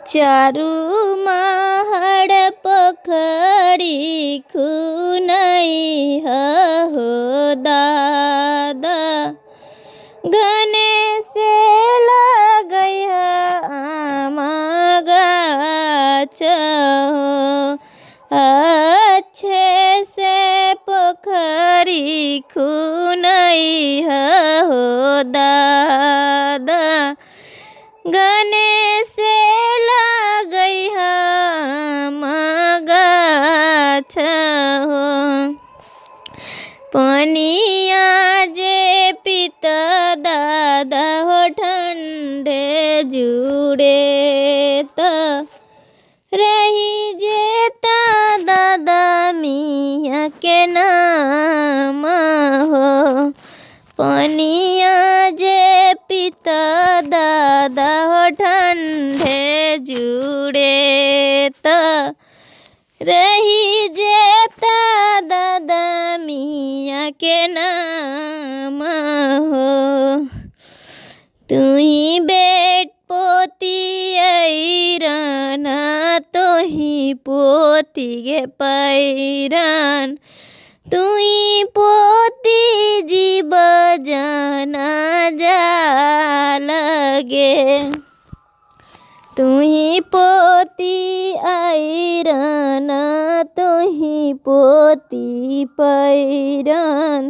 चारू महड़ पोखरी खुनई हो दादा, घने से लगई आम गाछ हो। अच्छे से पोखरी खुनई हो दादा, घने से लगई आम गाछ हो। पनिया जे पित दादा हो ठंडे जुड़े त रही जेता दादा मिया के नाम हो। पनिया जे पित दादा हो ठंडे जुड़े त रही जेता दादा मिया के नाम हो। तुही बेट पोती ऐरन, तुही पोती गे पैरन, तुही पोती जीव जाना जा लगे। तुही पोती ऐरन, तुही पोती पैरन,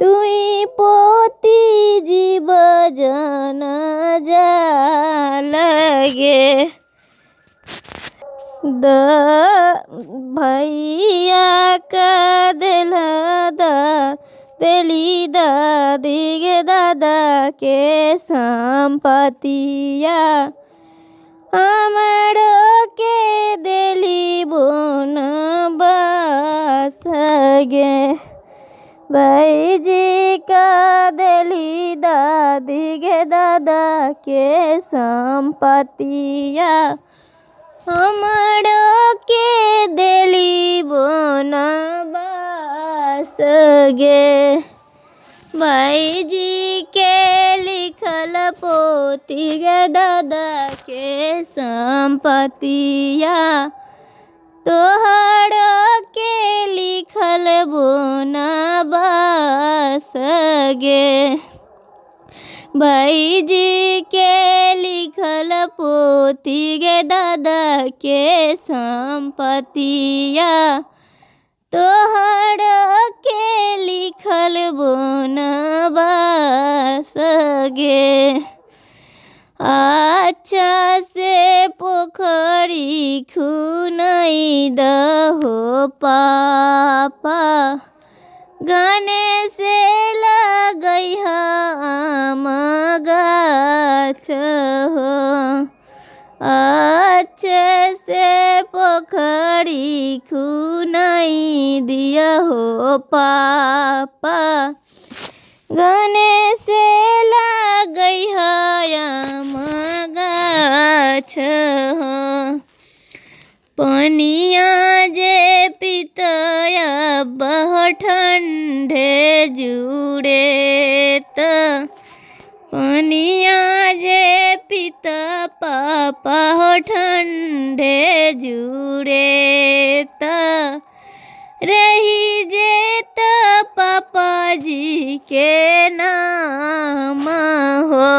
तुही पोती जीव जाना जा लगे। भैया का दिली दादी गे दादा के संपतिया, हमरो के दिली बोन बस गे। भाई जी का दिली दादी गे दादा के संपतिया, हमरो के दिली बोन बस गे। भाई जी के लिखल पोती गे दादा के संपतिया, तोहरो के लिखल बोन बस गे। भाई जी के लिखल पोती गे दादा के संपतिया, तोहरो के लिखल बोन बस गे। अच्छा से पोखरी खुनई दहो पापा, घने से लगई आम गाछ हो। अच्छे से पोखरी खुनई दिया हो पापा, घने से लगई आम गाछ हो। पनिया जे पितया बह ठंडे जुड़े त, पनिया जे पित पापा हो ठंडे जुड़े त रही जेत पापा जी के नाम हो।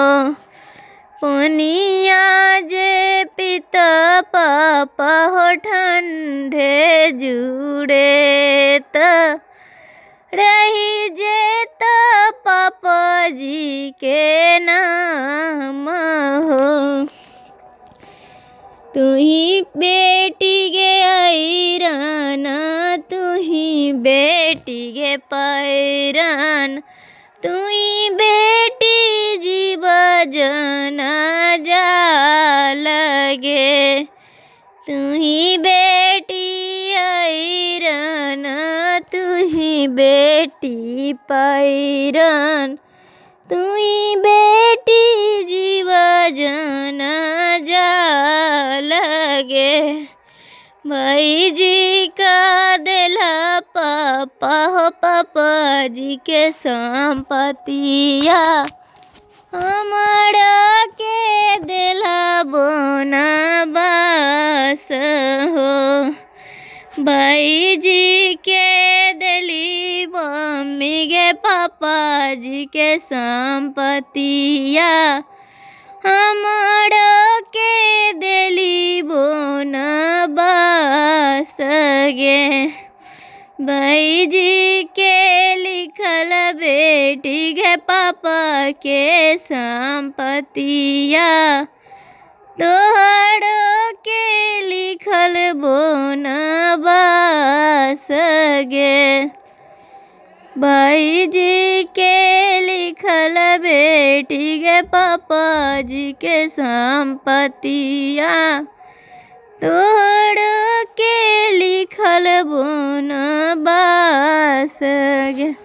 पनिया जे पित पापा हो ठंडे जुड़े त रही जेत पापा जी के नाम हो। तुही बेटी गे ऐरन, तुही बेटी गे पैरन, तुही बेटी जीव जाना जा लगे। तुही बेटी ऐरन, तुही बेटी पैरन, तुही बेटी जीव जाना जा लगे। भाई जी का दिला पापा हो पापा जी के संपतिया, हमरा के दिला बोना बस हो। भाई जी के दिली मम्मी के पापा जी के संपतिया हमारो के दिली बोन बस गे। भाई जी के लिखल बेटी के पापा के संपतिया तोहरो के लिखल बोन बस गे। भाई जी के लिखल बेटी के पापा जी के संपतिया तोहरो के लिखल बोन बस गे।